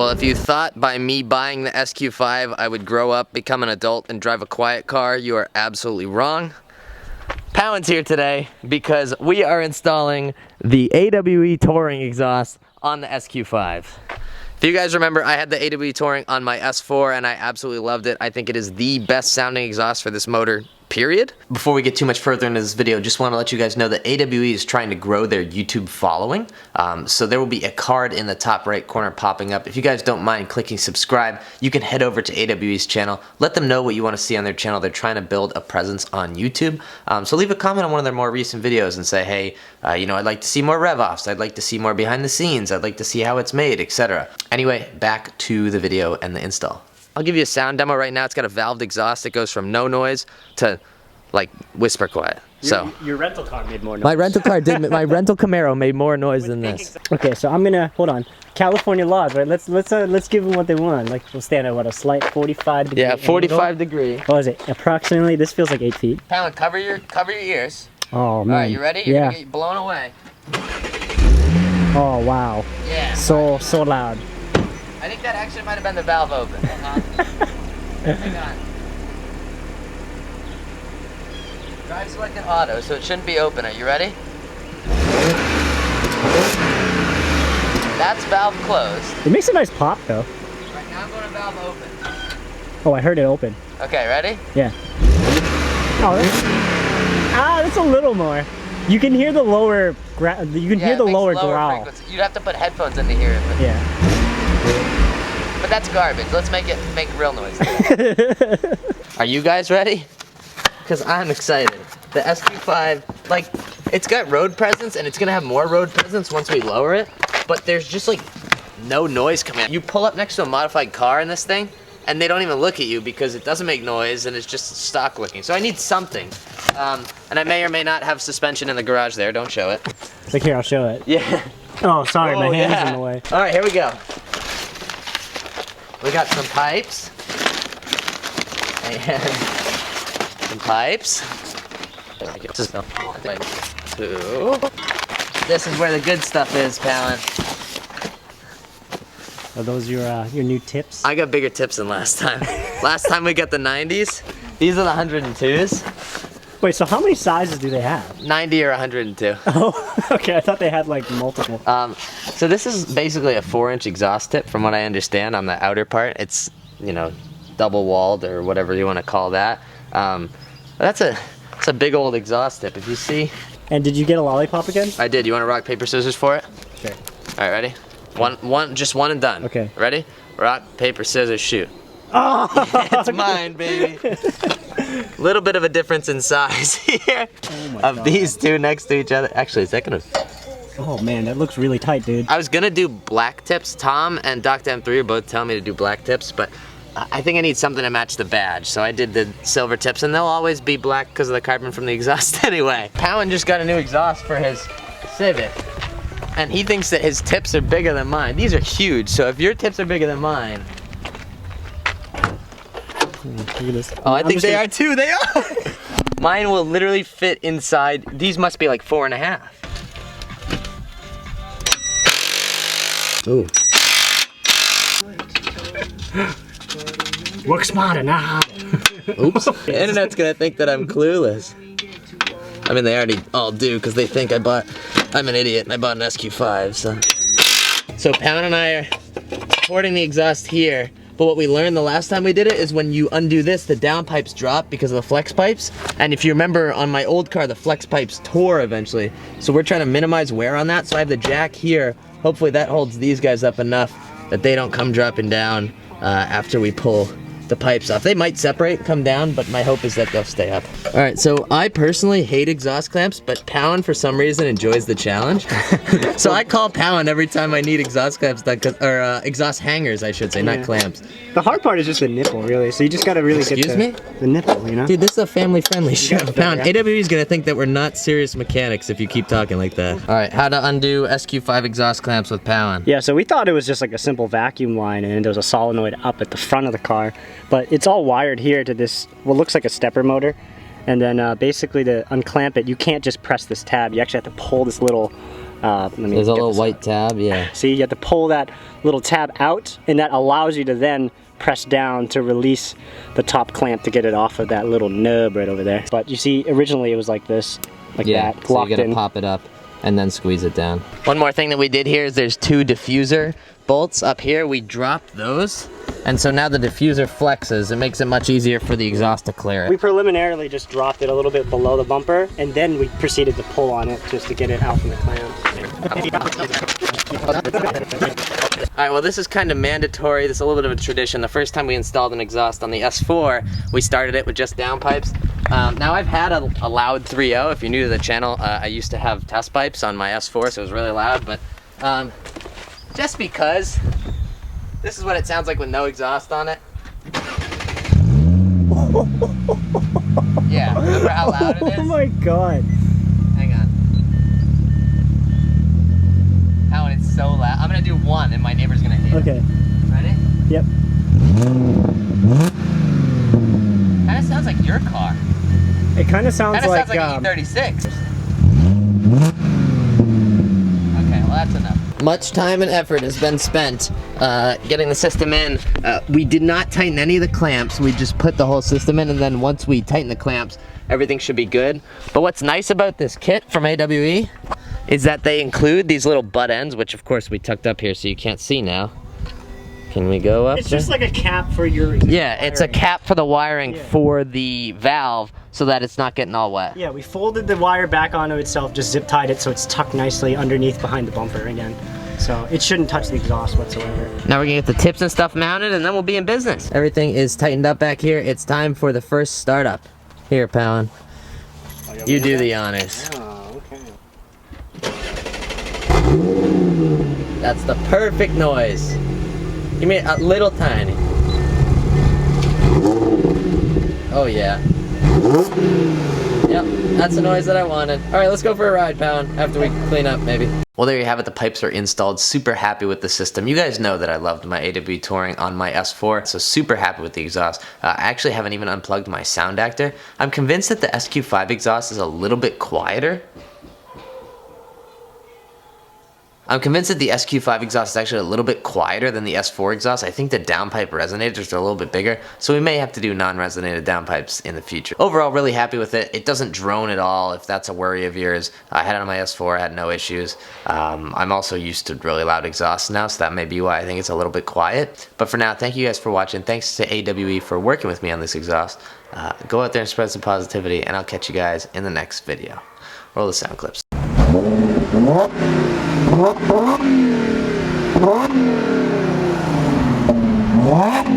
Well, if you thought by me buying the SQ5 I would grow up, become an adult, and drive a quiet car, you are absolutely wrong. Powan's here today because we are installing the AWE Touring exhaust on the SQ5. If you guys remember, I had the AWE Touring on my S4 and I absolutely loved it. I think it is the best sounding exhaust for this motor, period. Before we get too much further into this video, just want to let you guys know that AWE is trying to grow their YouTube following. So there will be a card in the top right corner popping up. If you guys don't mind clicking subscribe, you can head over to AWE's channel. Let them know what you want to see on their channel. They're trying to build a presence on YouTube. So leave a comment on one of their more recent videos and say, hey, you know, I'd like to see more rev-offs. I'd like to see more behind the scenes. I'd like to see how it's made, etc. Anyway, back to the video and the install. I'll give you a sound demo right now. It's got a valved exhaust. It goes from no noise to like whisper quiet. So your rental car made more noise. my rental car did. My rental Camaro made more noise than this. Okay, so I'm gonna hold on. California laws, right? Let's give them what they want. Like we'll stand at what, a slight 45 degree. Yeah, 45 angle? degree. What is it? Approximately. This feels like 8 feet. Pound, cover your ears. Oh man. All right, you ready? You're yeah. gonna get blown away. Oh wow. Yeah. So loud. I think that actually might have been the valve open. Hang on. Drive selected auto, so it shouldn't be open. Are you ready? That's valve closed. It makes a nice pop though. Right now I'm going to valve open. Oh, I heard it open. Okay, ready? Yeah. Oh, that's a little more. You can hear the lower hear the lower growl. Frequency. You'd have to put headphones in to hear it. But Yeah. But that's garbage. Let's make real noise. Are you guys ready? Because I'm excited. The SQ5, like, it's got road presence and it's gonna have more road presence once we lower it, but there's just like no noise coming out. You pull up next to a modified car in this thing and they don't even look at you because it doesn't make noise and it's just stock looking. So I need something. And I may or may not have suspension in the garage there. Don't show it. Like here, I'll show it. Yeah. Oh, sorry, my hand's in the way. All right, here we go. We got some pipes. And some pipes. Two. This is where the good stuff is, Palin. Are those your new tips? I got bigger tips than last time. Last time we got the 90s. These are the 102s. Wait, so how many sizes do they have? 90 or 102. Oh, okay. I thought they had like multiple. So this is basically a 4-inch exhaust tip, from what I understand, on the outer part. It's, you know, double walled or whatever you want to call that. That's a big old exhaust tip. If you see. And did you get a lollipop again? I did. You want to rock paper scissors for it? Okay. All right, ready? Just one and done. Okay. Ready? Rock paper scissors shoot. Oh, it's mine, baby. Little bit of a difference in size here of these two next to each other. Actually, is that gonna? Oh man, that looks really tight, dude. I was gonna do black tips. Tom and Dr. M3 are both telling me to do black tips, but I think I need something to match the badge, so I did the silver tips, and they'll always be black because of the carbon from the exhaust anyway. Powan just got a new exhaust for his Civic, and he thinks that his tips are bigger than mine. These are huge, so if your tips are bigger than mine. Look at this. Oh, I think they are too. They are. Mine will literally fit inside. These must be like 4.5. Ooh. Work smarter, not harder. Oops. The internet's gonna think that I'm clueless. I mean, they already all do because they think I'm an idiot and I bought an SQ5. So Powan and I are porting the exhaust here. But what we learned the last time we did it is when you undo this, the down pipes drop because of the flex pipes. And if you remember on my old car, the flex pipes tore eventually. So we're trying to minimize wear on that. So I have the jack here. Hopefully that holds these guys up enough that they don't come dropping down after we pull the pipes off. They might separate and come down, but my hope is that they'll stay up. All right, so I personally hate exhaust clamps, but Powan for some reason enjoys the challenge. So I call Powan every time I need exhaust clamps done, or exhaust hangers, I should say, not clamps. The hard part is just the nipple, really. So you just gotta really get the nipple, you know? Dude, this is a family-friendly show. Powan, AWE is gonna think that we're not serious mechanics if you keep talking like that. All right, how to undo SQ5 exhaust clamps with Powan. Yeah, so we thought it was just like a simple vacuum line and there was a solenoid up at the front of the car. But it's all wired here to this, what looks like a stepper motor. And then basically to unclamp it, you can't just press this tab. You actually have to pull this little There's a little white tab, yeah. See, you have to pull that little tab out, and that allows you to then press down to release the top clamp to get it off of that little nub right over there. But you see, originally it was like this, like that, so locked you gotta in. pop it up and then squeeze it down. One more thing that we did here is there's 2 diffuser bolts up here. We dropped those, and so now the diffuser flexes. It makes it much easier for the exhaust to clear We it. preliminarily just dropped it a little bit below the bumper, and then we proceeded to pull on it just to get it out from the clamps. Alright, well this is kind of mandatory. This is a little bit of a tradition. The first time we installed an exhaust on the S4, we started it with just downpipes. Now I've had a loud 3.0. If you're new to the channel, I used to have test pipes on my S4, so it was really loud, but just because this is what it sounds like with no exhaust on it. Yeah, remember how loud it is? Oh my god. Hang on. How it's so loud. I'm gonna do 1 and my neighbor's gonna hate it. Okay. Ready? Yep. Kinda sounds like your car. It kind of sounds like an E36. Okay, well that's enough. Much time and effort has been spent getting the system in. We did not tighten any of the clamps. We just put the whole system in, and then once we tighten the clamps, everything should be good. But what's nice about this kit from AWE is that they include these little butt ends, which of course we tucked up here so you can't see now. Can we go up It's there? just like a cap for your Yeah, it's a cap for the wiring Yeah. for the valve so that it's not getting all wet. Yeah, we folded the wire back onto itself, just zip tied it so it's tucked nicely underneath behind the bumper again. So it shouldn't touch the exhaust whatsoever. Now we're gonna get the tips and stuff mounted and then we'll be in business. Everything is tightened up back here. It's time for the first startup. Here, Palin. You do the honors. Oh, okay. That's the perfect noise. Give me a little tiny. Oh yeah. Yep, that's the noise that I wanted. All right, let's go for a ride, Palin, after we clean up, maybe. Well, there you have it. The pipes are installed. Super happy with the system. You guys know that I loved my AWE Touring on my S4, so super happy with the exhaust. I actually haven't even unplugged my sound actor. I'm convinced that the SQ5 exhaust is a little bit quieter. I'm convinced that the SQ5 exhaust is actually a little bit quieter than the S4 exhaust. I think the downpipe resonators are a little bit bigger, so we may have to do non-resonated downpipes in the future. Overall, really happy with it. It doesn't drone at all, if that's a worry of yours. I had it on my S4, I had no issues. I'm also used to really loud exhausts now, so that may be why I think it's a little bit quiet. But for now, thank you guys for watching. Thanks to AWE for working with me on this exhaust. Go out there and spread some positivity, and I'll catch you guys in the next video. Roll the sound clips. What?